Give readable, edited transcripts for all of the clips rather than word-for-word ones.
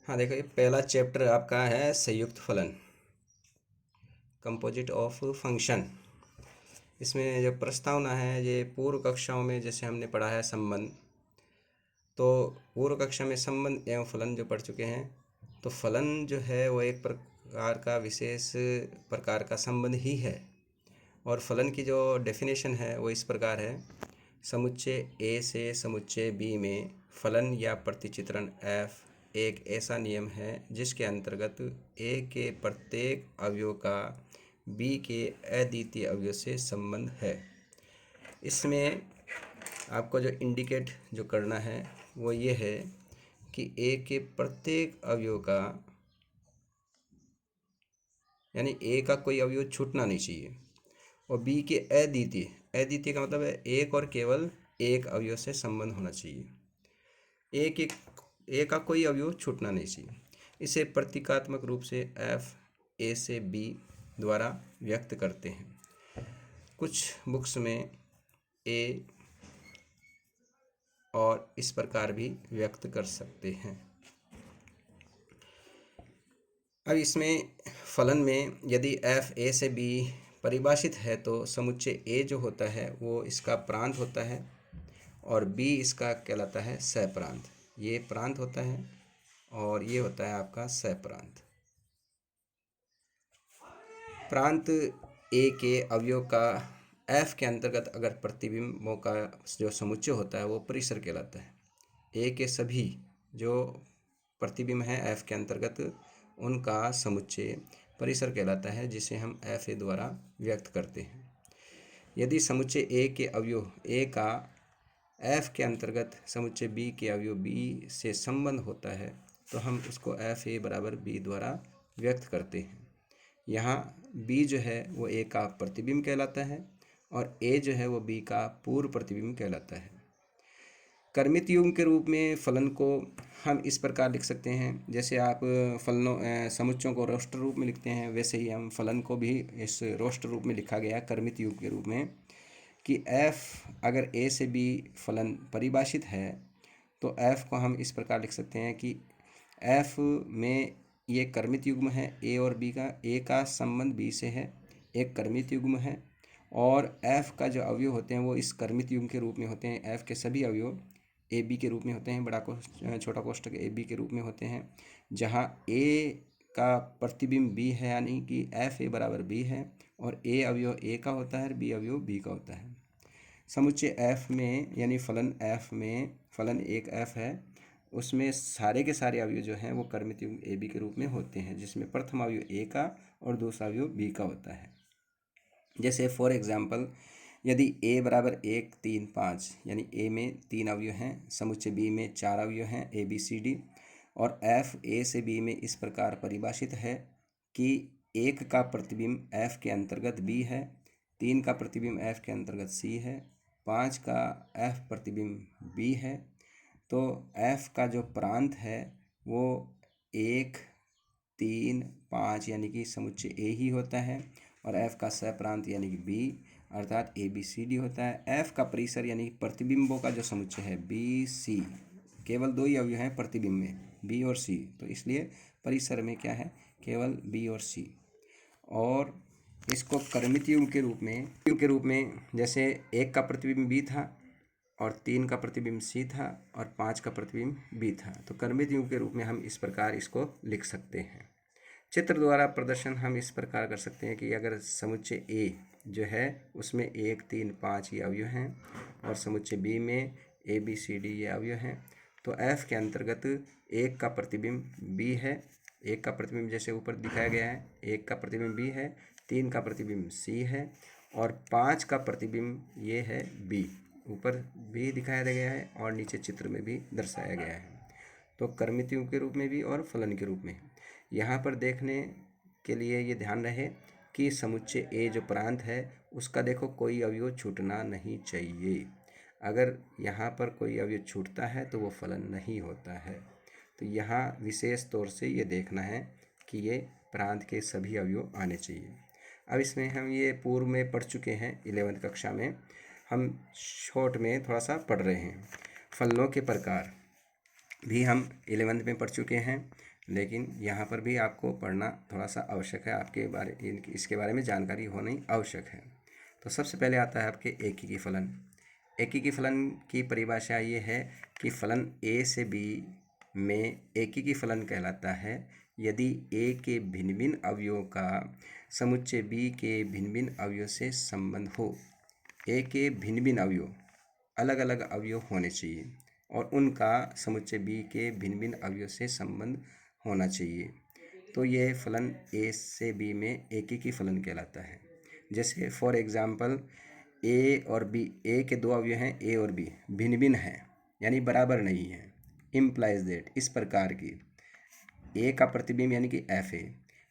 हाँ, देखो ये पहला चैप्टर आपका है संयुक्त फलन, कंपोजिट ऑफ फंक्शन। इसमें जो प्रस्तावना है ये पूर्व कक्षाओं में जैसे हमने पढ़ा है संबंध, तो पूर्व कक्षा में संबंध एवं फलन जो पढ़ चुके हैं। तो फलन जो है वो एक प्रकार का विशेष प्रकार का संबंध ही है। और फलन की जो डेफिनेशन है वो इस प्रकार है: समुच्चय ए से समुच्चय बी में फलन या प्रतिचित्रण f एक ऐसा नियम है जिसके अंतर्गत ए के प्रत्येक अवयव का बी के अद्वितीय अवयव से संबंध है। इसमें आपको जो इंडिकेट जो करना है वो ये है कि ए के प्रत्येक अवयव का, यानी ए का कोई अवयव छूटना नहीं चाहिए, और बी के अद्वितीय, अद्वितीय का मतलब है एक और केवल एक अवयव से संबंध होना चाहिए। ए का कोई अवयव छूटना नहीं चाहिए। इसे प्रतीकात्मक रूप से एफ ए से बी द्वारा व्यक्त करते हैं। कुछ बुक्स में ए और इस प्रकार भी व्यक्त कर सकते हैं। अब इसमें फलन में यदि एफ ए से बी परिभाषित है तो समुच्चय ए जो होता है वो इसका प्रांत होता है और बी इसका कहलाता है सहप्रांत। ये प्रांत होता है और ये होता है आपका सहप्रांत। प्रांत ए के अवयव का एफ के अंतर्गत अगर प्रतिबिंबों का जो समुच्चय होता है वो परिसर कहलाता है। ए के सभी जो प्रतिबिंब हैं एफ के अंतर्गत उनका समुच्चय परिसर कहलाता है, जिसे हम एफ ए द्वारा व्यक्त करते हैं। यदि समुच्चय ए के अवयव ए का एफ के अंतर्गत समुच्चय बी के अवयव बी से संबंध होता है तो हम उसको एफ ए बराबर बी द्वारा व्यक्त करते हैं। यहाँ बी जो है वो ए का प्रतिबिंब कहलाता है और ए जो है वो बी का पूर्व प्रतिबिंब कहलाता है। कर्मित युग्म के रूप में फलन को हम इस प्रकार लिख सकते हैं, जैसे आप फलनों समुच्चयों को रोस्टर रूप में लिखते हैं, वैसे ही हम फलन को भी इस रोस्टर रूप में लिखा गया कर्मित युग्म के रूप में कि f अगर a से b फलन परिभाषित है तो f को हम इस प्रकार लिख सकते हैं कि f में ये कर्मित युग्म है a और b का, a का संबंध b से है, एक कर्मित युग्म है, और f का जो अवयव होते हैं वो इस कर्मित युग्म के रूप में होते हैं। f के सभी अवयव ए बी के रूप में होते हैं, बड़ा छोटा कोष्ठक ए बी के रूप में होते हैं, जहाँ a का प्रतिबिंब b है, यानी कि एफ ए बराबर b है, और a अवयव a का होता है, b अवयव b का होता है। समुच्चय f में यानी फलन f में, फलन एक f है, उसमें सारे के सारे अवयव जो हैं वो कर्मित युग्म ए बी के रूप में होते हैं, जिसमें प्रथम अवयव a का और दूसरा अवयव b का होता है। जैसे फॉर एग्जाम्पल यदि a बराबर 1 3 5 यानी a में 3 अवयव हैं, समुच्चय b में 4 अवयव हैं a b c d, और f a से b में इस प्रकार परिभाषित है कि 1 का प्रतिबिंब f के अंतर्गत b है, 3 का प्रतिबिंब f के अंतर्गत c है, 5 का f प्रतिबिंब b है, तो f का जो प्रांत है वो 1 3 5 यानी कि समुच्चय a ही होता है, और f का सहप्रांत यानी कि b अर्थात ए बी सी डी होता है। f का परिसर यानी प्रतिबिंबों का जो समुच्चय है बी सी, केवल दो ही अवयव हैं प्रतिबिंब में, b और c, तो इसलिए परिसर में क्या है, केवल b और c। और इसको कर्मित युग्म के रूप में जैसे 1 का प्रतिबिंब b था और 3 का प्रतिबिंब c था और 5 का प्रतिबिंब b था, तो कर्मित युग्म के रूप में हम इस प्रकार इसको लिख सकते हैं। चित्र द्वारा प्रदर्शन हम इस प्रकार कर सकते हैं कि अगर समुच्चय A जो है उसमें 1 3 5 ये अवयव हैं और समुच्चय B में A B C D ये अवयव हैं, तो F के अंतर्गत 1 का प्रतिबिंब B है, 1 का प्रतिबिंब जैसे ऊपर दिखाया गया है 1 का प्रतिबिंब B है, 3 का प्रतिबिंब C है, और 5 का प्रतिबिंब ये है B, ऊपर भी दिखाया गया है और नीचे चित्र में भी दर्शाया गया है। तो कर्मित युग्म के रूप में भी और फलन के रूप में। यहाँ पर देखने के लिए ये ध्यान रहे कि समुच्चय ए जो प्रांत है उसका देखो कोई अवयव छूटना नहीं चाहिए। अगर यहाँ पर कोई अवयव छूटता है तो वो फलन नहीं होता है। तो यहाँ विशेष तौर से ये देखना है कि ये प्रांत के सभी अवयव आने चाहिए। अब इसमें हम ये पूर्व में पढ़ चुके हैं 11वीं कक्षा में, हम शॉर्ट में थोड़ा सा पढ़ रहे हैं। फलनों के प्रकार भी हम 11वीं में पढ़ चुके हैं, लेकिन यहाँ पर भी आपको पढ़ना थोड़ा सा आवश्यक है, इसके बारे में जानकारी होनी आवश्यक है। तो सबसे पहले आता है आपके एकीकी फलन। एकीकी फलन की परिभाषा ये है कि फलन ए से बी में एकीकी फलन कहलाता है यदि ए के भिन्न भिन्न अवयवों का समुच्चय बी के भिन्न भिन्न अवयव से संबंध हो। ए के भिन्न भिन्न अवयव अलग अलग अवयव होने चाहिए और उनका समुच्चय बी के भिन्न भिन्न अवयव से संबंध होना चाहिए, तो यह फलन ए से बी में एकीकी फलन कहलाता है। जैसे फॉर एग्जांपल ए और बी, ए के दो अवयव हैं ए और बी, भिन्न भिन्न हैं यानी बराबर नहीं है। इम्प्लाइज दैट, इस प्रकार की ए का प्रतिबिंब यानी कि एफ ए,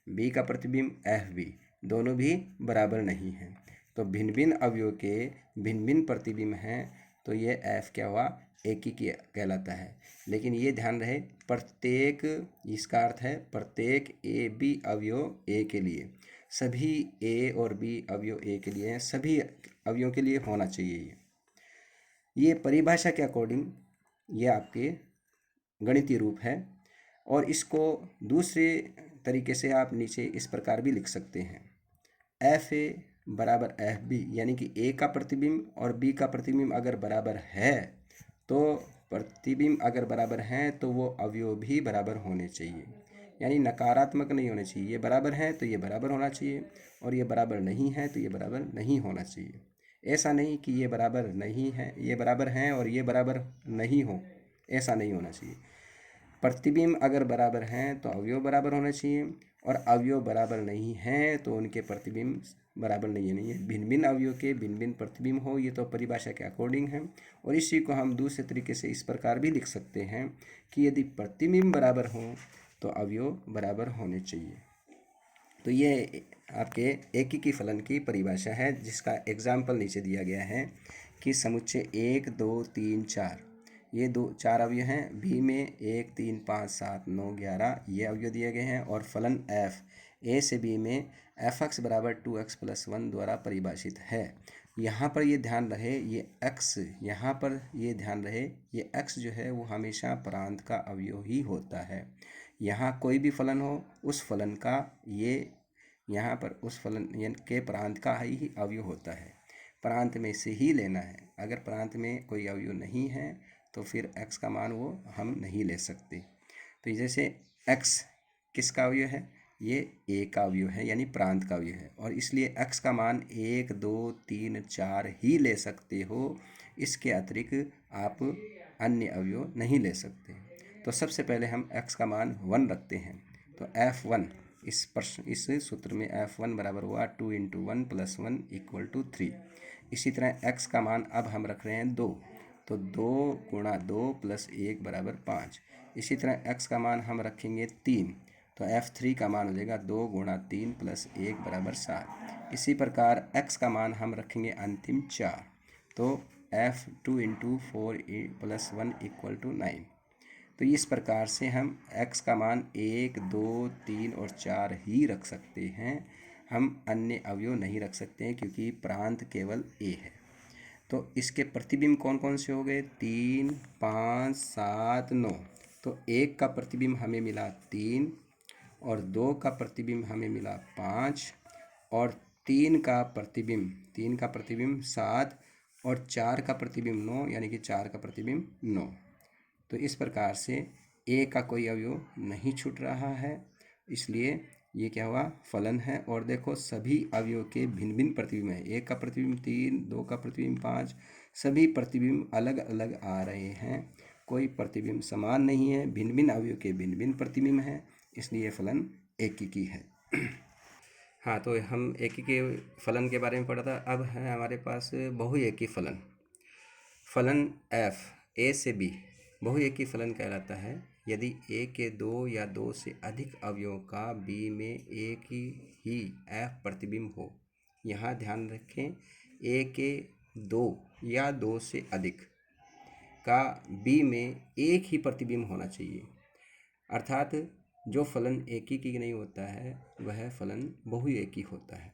बी का प्रतिबिंब एफ बी, दोनों भी बराबर नहीं हैं, तो भिन्न भिन्न अवयव के भिन्न भिन्न प्रतिबिंब हैं, तो ये एफ क्या हुआ, एकीकी कहलाता है। लेकिन ये ध्यान रहे प्रत्येक, इसका अर्थ है प्रत्येक ए बी अवयव ए के लिए, सभी ए और बी अवयव ए के लिए, सभी अवयवों के लिए होना चाहिए। ये परिभाषा के अकॉर्डिंग ये आपके गणितीय रूप है, और इसको दूसरे तरीके से आप नीचे इस प्रकार भी लिख सकते हैं, एफ ए बराबर एफ बी, यानी कि ए का प्रतिबिंब और बी का प्रतिबिंब अगर बराबर है तो प्रतिबिंब अगर बराबर हैं तो वो अवयव भी बराबर होने चाहिए, यानी नकारात्मक नहीं होने चाहिए। ये बराबर हैं तो ये बराबर होना चाहिए, और ये बराबर नहीं है तो ये बराबर नहीं होना चाहिए। ऐसा नहीं कि ये बराबर नहीं है, ये बराबर हैं और ये बराबर नहीं हो, ऐसा नहीं होना चाहिए। प्रतिबिंब अगर बराबर हैं तो अवयव बराबर होना चाहिए, और अवयव बराबर नहीं हैं तो उनके प्रतिबिंब बराबर नहीं है। भिन्न भिन्न अवयव के भिन्न भिन्न प्रतिबिंब हो, ये तो परिभाषा के अकॉर्डिंग है। और इसी को हम दूसरे तरीके से इस प्रकार भी लिख सकते हैं कि यदि प्रतिबिंब बराबर हो तो अवयव बराबर होने चाहिए। तो ये आपके एकीकी फलन की परिभाषा है, जिसका एग्जाम्पल नीचे दिया गया है कि समुच्चय 1 2 3 4, ये चार अवयव हैं। बी में 1 3 5 7 9 11 ये अवयव दिए गए हैं, और फलन एफ ए से बी में एफ एक्स बराबर 2x+1 द्वारा परिभाषित है। यहाँ पर ये ध्यान रहे, ये x, यहाँ पर ये ध्यान रहे, ये x जो है वो हमेशा प्रांत का अवयव ही होता है। यहाँ कोई भी फलन हो, उस फलन का ये यहाँ पर उस फलन के प्रांत का ही अवयव होता है, प्रांत में से ही लेना है। अगर प्रांत में कोई अवयव नहीं है तो फिर x का मान वो हम नहीं ले सकते। तो जैसे x किसका अवयव है, ये a का अवयव है, यानी प्रांत का अवयव है, और इसलिए x का मान 1 2 3 4 ही ले सकते हो, इसके अतिरिक्त आप अन्य अवयव नहीं ले सकते। तो सबसे पहले हम x का मान 1 रखते हैं, तो f1 इस सूत्र में f1 बराबर हुआ 2 × 1 + 1 = 3। इसी तरह x का मान अब हम रख रहे हैं 2, तो 2 × 2 + 1 = 5। इसी तरह x का मान हम रखेंगे 3, तो f3 का मान हो जाएगा 2 × 3 + 1 = 7। इसी प्रकार x का मान हम रखेंगे अंतिम 4, तो f2 × 4 + 1 = 9। तो इस प्रकार से हम x का मान 1 2 3 और 4 ही रख सकते हैं, हम अन्य अवयव नहीं रख सकते हैं, क्योंकि प्रांत केवल a है। तो इसके प्रतिबिंब कौन कौन से हो गए, 3 5 7 9। तो 1 का प्रतिबिंब हमें मिला 3, और 2 का प्रतिबिंब हमें मिला 5, और 3 का प्रतिबिंब 7, और 4 का प्रतिबिंब 9, यानी कि 4 का प्रतिबिंब 9। तो इस प्रकार से ए का कोई अवयव नहीं छूट रहा है, इसलिए ये क्या हुआ, फलन है। और देखो सभी अवयव के भिन्न भिन्न प्रतिबिंब है, एक का प्रतिबिंब 3, 2 का प्रतिबिंब 5, सभी प्रतिबिंब अलग अलग आ रहे हैं, कोई प्रतिबिंब समान नहीं है, भिन्न भिन्न अवयव के भिन्न भिन्न प्रतिबिंब हैं, इसलिए फलन एकीकी है। हाँ, तो हम एकीकी फलन के बारे में पढ़ा था। अब है हमारे पास बहुएकी फलन। फलन एफ ए से बी बहुएकी फलन कहलाता है यदि ए के 2 या 2 से अधिक अवयवों का बी में एक ही एफ प्रतिबिंब हो। यहाँ ध्यान रखें, ए के 2 या 2 से अधिक का बी में एक ही प्रतिबिंब होना चाहिए, अर्थात जो फलन एकीकी नहीं होता है वह फलन बहुएकी होता है।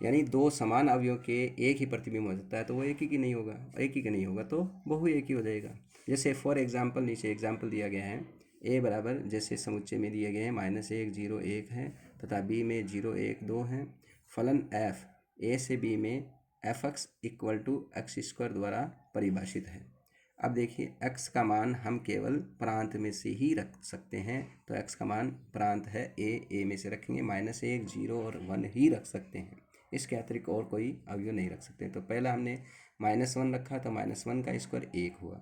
यानी 2 समान अवयवों के एक ही प्रतिबिंब हो सकता है तो वो एकीकी नहीं होगा, एकीकी नहीं होगा तो बहुएकी हो जाएगा। जैसे फॉर एग्जाम्पल नीचे एग्जाम्पल दिया गया है ए बराबर जैसे समुच्चय में दिए गए हैं -1 0 1 है तथा बी में 0 1 2 है। फलन एफ ए से बी में fx इक्वल टू x² द्वारा परिभाषित है। अब देखिए x का मान हम केवल प्रांत में से ही रख सकते हैं, तो x का मान प्रांत है a में से रखेंगे, -1 0 और 1 ही रख सकते हैं, इसके अतिरिक्त और कोई अवयव नहीं रख सकते। तो पहला हमने -1 रखा तो -1 का स्क्वायर 1 हुआ,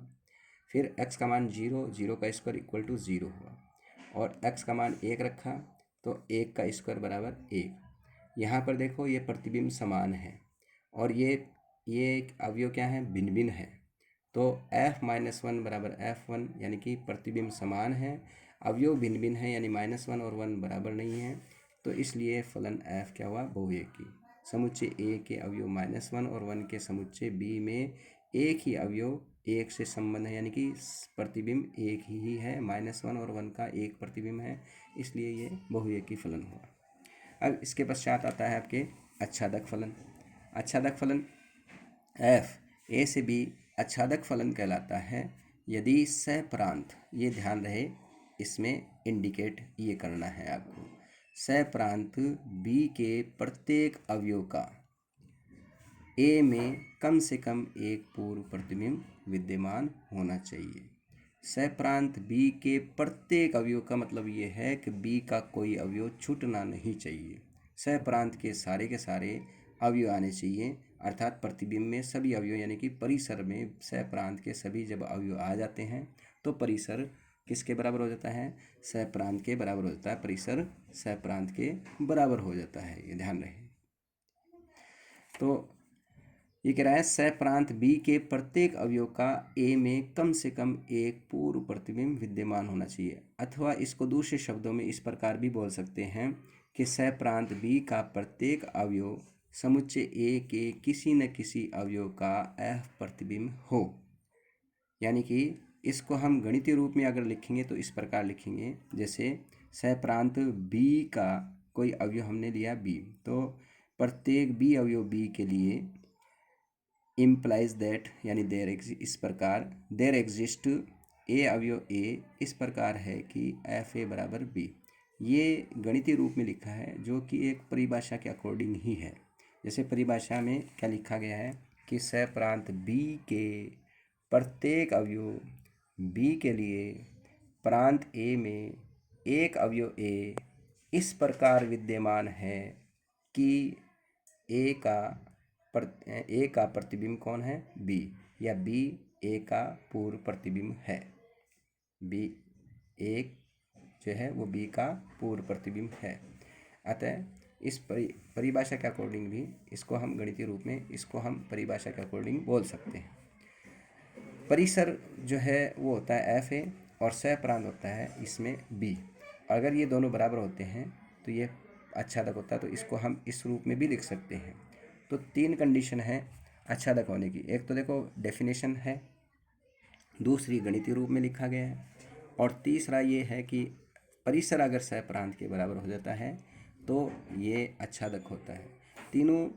फिर x का मान 0 0 का स्क्वायर इक्वल टू 0 हुआ, और x का मान 1 रखा तो 1 का स्क्वायर बराबर 1। यहाँ पर देखो ये प्रतिबिंब समान है और ये अवयव क्या है, भिन्न भिन्न है, तो f-1 बराबर f1 यानी कि प्रतिबिंब समान है, अवयव भिन्न भिन्न है यानी -1 और 1 बराबर नहीं है, तो इसलिए फलन f क्या हुआ, बहुएकी। समुच्चय a के अवयव -1 और 1 के समुच्चय b में एक ही अवयव एक से संबंध है, यानी कि प्रतिबिंब एक ही है, -1 और 1 का एक प्रतिबिंब है, इसलिए ये बहुएकी फलन हुआ। अब इसके पश्चात आता है आपके आच्छादक फलन। आच्छादक फलन f a से b आच्छादक फलन कहलाता है यदि सप्रांत, ये ध्यान रहे इसमें इंडिकेट ये करना है आपको, सप्रांत b के प्रत्येक अवयव का a में कम से कम एक पूर्व प्रतिबिंब विद्यमान होना चाहिए। सप्रांत b के प्रत्येक अवयव का मतलब ये है कि b का कोई अवयव छूटना नहीं चाहिए, सप्रांत के सारे अवयव आने चाहिए, अर्थात प्रतिबिंब में सभी अवयव यानी कि परिसर में सप्रांत के सभी जब अवयव आ जाते हैं तो परिसर किसके बराबर हो जाता है, सप्रांत के बराबर हो जाता है, परिसर सप्रांत के बराबर हो जाता है, ये ध्यान रहे। तो ये कह रहा है सप्रांत b के प्रत्येक अवयव का a में कम से कम एक पूर्व प्रतिबिंब विद्यमान होना चाहिए, अथवा इसको दूसरे शब्दों में इस प्रकार भी बोल सकते हैं कि सप्रांत b का प्रत्येक अवयव समुच्चय a के किसी न किसी अवयव का f प्रतिबिंब हो। यानी कि इसको हम गणितीय रूप में अगर लिखेंगे तो इस प्रकार लिखेंगे, जैसे सप्रांत b का कोई अवयव हमने लिया b, तो प्रत्येक b अवयव b के लिए इम्प्लाइज दैट यानी इस प्रकार देयर एग्जिस्ट a अवयव a इस प्रकार है कि एफ ए बराबर b। ये गणितीय रूप में लिखा है जो कि एक परिभाषा के अकॉर्डिंग ही है। जैसे परिभाषा में क्या लिखा गया है कि सप्रांत b के प्रत्येक अवयव b के लिए प्रांत a में एक अवयव a इस प्रकार विद्यमान है कि a का प्रतिबिंब कौन है, b, या b a का पूर्व प्रतिबिंब है, b एक जो है वो b का पूर्व प्रतिबिंब है। अतः इस परिभाषा के अकॉर्डिंग भी इसको हम गणितीय रूप में इसको हम परिभाषा के अकॉर्डिंग बोल सकते हैं। परिसर जो है वो होता है एफ ए और सप्रांत होता है इसमें b। अगर ये दोनों बराबर होते हैं तो ये आच्छादक होता है, तो इसको हम इस रूप में भी लिख सकते हैं। तो 3 कंडीशन है आच्छादक होने की, एक तो देखो डेफिनेशन है, दूसरी गणितीय रूप में लिखा गया है, और तीसरा ये है कि परिसर अगर सप्रांत के बराबर हो जाता है तो ये आच्छादक होता है। तीनों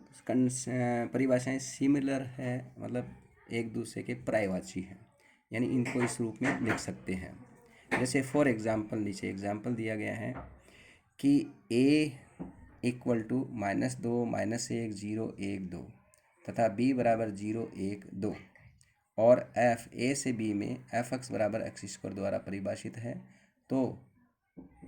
परिभाषाएं सिमिलर है, मतलब एक दूसरे के पर्यायवाची हैं, यानी इनको इस रूप में लिख सकते हैं। जैसे फॉर एग्जाम्पल नीचे एग्जाम्पल दिया गया है कि a इक्वल टू -2 -1 0 1 2 तथा b बराबर 0 1 2, और f a से b में fx बराबर x² द्वारा परिभाषित है। तो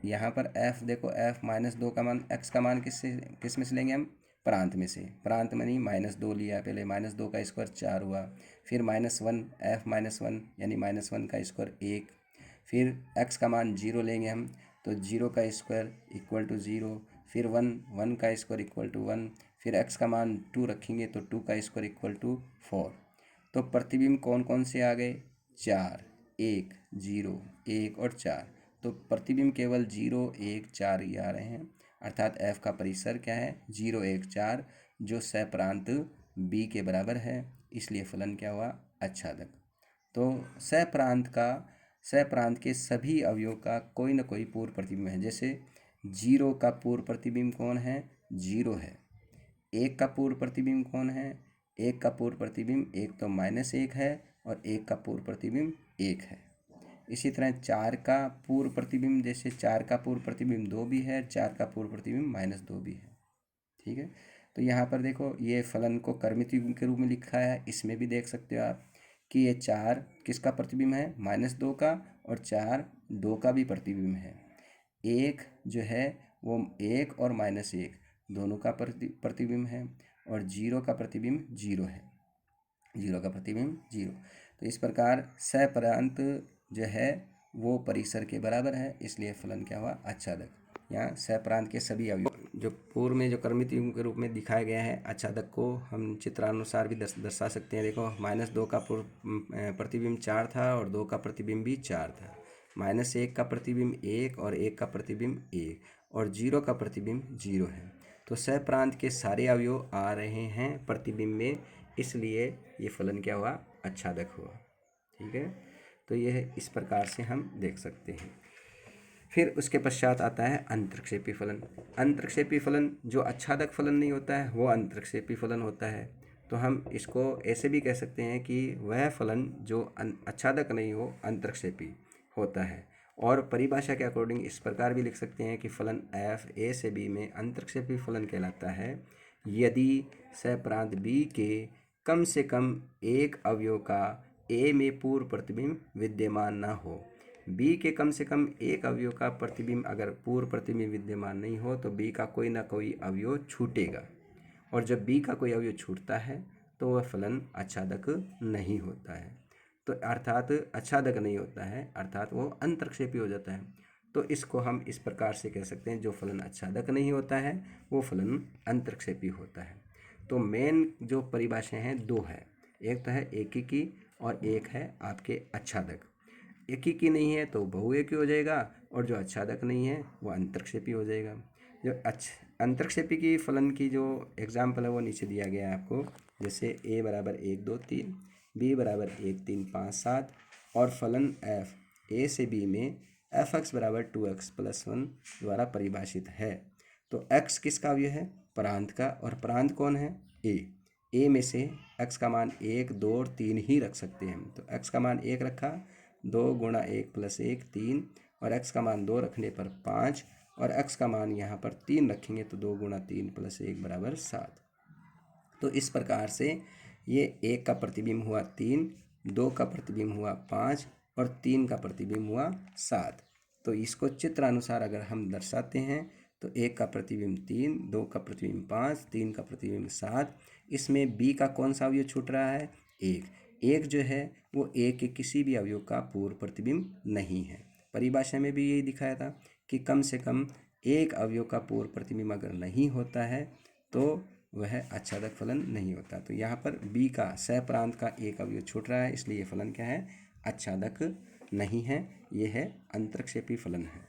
यहाँ पर f देखो f -2 का मान x का मान किस में से लेंगे हम, प्रांत में से, प्रांत में नहीं -2 लिया, पहले -2 का स्क्वायर 4 हुआ, फिर -1 f -1 यानी -1 का स्क्वायर 1, फिर x का मान 0 लेंगे हम तो 0 का स्क्वायर इक्वल टू 0, फिर 1 का स्क्वायर इक्वल टू 1, फिर x का मान 2 रखेंगे तो 2 का स्क्वायर इक्वल टू 4। तो प्रतिबिंब कौन कौन से आ गए, 4 1 0 1 और 4, तो प्रतिबिंब केवल 0 1 4 ही आ रहे हैं, अर्थात f का परिसर क्या है 0 1 4, जो सप्रांत b के बराबर है, इसलिए फलन क्या हुआ, आच्छादक। तो सप्रांत के सभी अवयवों का कोई न कोई पूर्व प्रतिबिंब है। जैसे 0 का पूर्व प्रतिबिंब कौन है, 0 है। 1 का पूर्व प्रतिबिंब कौन है, 1 का पूर्व प्रतिबिंब एक तो -1 है और 1 का पूर्व प्रतिबिंब 1 है। इसी तरह 4 का पूर्व प्रतिबिंब, जैसे 4 का पूर्व प्रतिबिंब 2 भी है, 4 का पूर्व प्रतिबिंब -2 भी है। ठीक है, तो यहाँ पर देखो ये फलन को कर्मित युग्म के रूप में लिखा है। इसमें भी देख सकते हो आप कि ये 4 किसका प्रतिबिंब है, -2 का, और 4 2 का भी प्रतिबिंब है। 1 जो है वो 1 और -1 दोनों का प्रतिबिंब है, और 0 का प्रतिबिंब 0 है, 0 का प्रतिबिंब 0। तो इस प्रकार सप्रांत जो है वो परिसर के बराबर है, इसलिए फलन क्या हुआ, आच्छादक। यहाँ सप्रांत के सभी अवयव जो पूर्व में जो कर्मित युग्म के रूप में दिखाया गया है, आच्छादक को हम चित्रानुसार भी दर्शा सकते हैं। देखो -2 का प्रतिबिंब 4 था और 2 का प्रतिबिंब भी 4 था, -1 का प्रतिबिंब 1 और 1 का प्रतिबिंब 1, और 0 का प्रतिबिंब 0 है। तो सप्रांत के सारे अवयव आ रहे हैं प्रतिबिंब में, इसलिए ये फलन क्या हुआ, आच्छादक हुआ। ठीक है, तो यह इस प्रकार से हम देख सकते हैं। फिर उसके पश्चात आता है अंतर्क्षेपी फलन। अंतर्क्षेपी फलन जो आच्छादक फलन नहीं होता है वो अंतर्क्षेपी फलन होता है। तो हम इसको ऐसे भी कह सकते हैं कि वह फलन जो आच्छादक नहीं हो अंतर्क्षेपी होता है। और परिभाषा के अकॉर्डिंग इस प्रकार भी लिख सकते हैं कि फलन f a से b में अंतर्क्षेपी फलन कहलाता है यदि सप्रांत b के कम से कम एक अवयव का a में पूर्व प्रतिबिंब विद्यमान न हो। b के कम से कम एक अवयव का प्रतिबिंब अगर पूर्व प्रतिबिंब विद्यमान नहीं हो तो b का कोई ना कोई अवयव छूटेगा, और जब b का कोई अवयव छूटता है तो वह फलन आच्छादक नहीं होता है। तो अर्थात आच्छादक नहीं होता है, अर्थात वो अंतर्क्षेपी हो जाता है। तो इसको हम इस प्रकार से कह सकते हैं, जो फलन आच्छादक नहीं होता है वो फलन अंतर्क्षेपी होता है। तो मेन जो परिभाषाएं हैं दो है, एक तो है एकीकी और एक है आपके आच्छादक। एकीकी नहीं है तो बहुएकी हो जाएगा, और जो आच्छादक नहीं है वो अंतर्क्षेपी हो जाएगा। जो अंतर्क्षेपी की फलन की जो एग्जाम्पल है वो नीचे दिया गया है आपको, जैसे a बराबर 1 2 3, b बराबर 1 3 5 7, और फलन f a से b में f(x) बराबर 2x + 1 द्वारा परिभाषित है। तो x किसका अवयव है, प्रांत का, और प्रांत कौन है, a में से x का मान 1 2 और 3 ही रख सकते हैं। तो x का मान 1 रखा, 2 × 1 + 1 3, और x का मान 2 रखने पर 5, और x का मान यहाँ पर 3 रखेंगे तो 2 × 3 + 1 बराबर 7। तो इस प्रकार से ये 1 का प्रतिबिंब हुआ 3, 2 का प्रतिबिंब हुआ 5, और 3 का प्रतिबिंब हुआ 7। तो इसको चित्रानुसार अगर हम दर्शाते हैं तो 1 का प्रतिबिंब 3, 2 का प्रतिबिंब 5, 3 का प्रतिबिंब 7। इसमें b का कौन सा अवयव छूट रहा है, 1 जो है वो a के किसी भी अवयव का पूर्व प्रतिबिंब नहीं है। परिभाषा में भी यही दिखाया था कि कम से कम एक अवयव का पूर्व प्रतिबिंब अगर नहीं होता है तो वह आच्छादक फलन नहीं होता। तो यहाँ पर b का सप्रांत का एक अवयव छूट रहा है, इसलिए फलन क्या है, आच्छादक नहीं है, ये है अंतर्क्षेपी फलन है।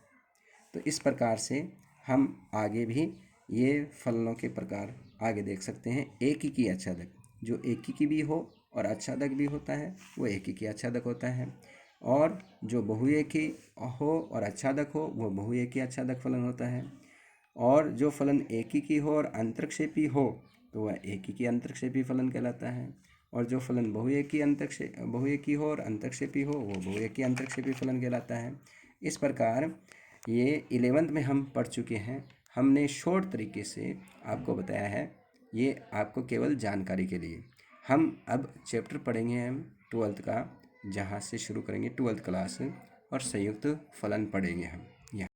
तो इस प्रकार से हम आगे भी ये फलनों के प्रकार आगे देख सकते हैं। एकीकी आच्छादक, जो एकीकी भी हो और आच्छादक भी होता है वो एकीकी आच्छादक होता है, और जो बहुएकी हो और आच्छादक हो वो बहुएकी आच्छादक फलन होता है, और जो फलन एकीकी हो और अंतर्क्षेपी हो तो वह एकीकी अंतर्क्षेपी फलन कहलाता है, और जो फलन बहुएकी हो और अंतर्क्षेपी हो वो बहुएकी अंतर्क्षेपी फलन कहलाता है। इस प्रकार ये 11th में हम पढ़ चुके हैं। हमने शॉर्ट तरीके से आपको बताया है, ये आपको केवल जानकारी के लिए। हम अब चैप्टर पढ़ेंगे हम 12th का, जहाँ से शुरू करेंगे 12th क्लास, और संयुक्त फलन पढ़ेंगे हम।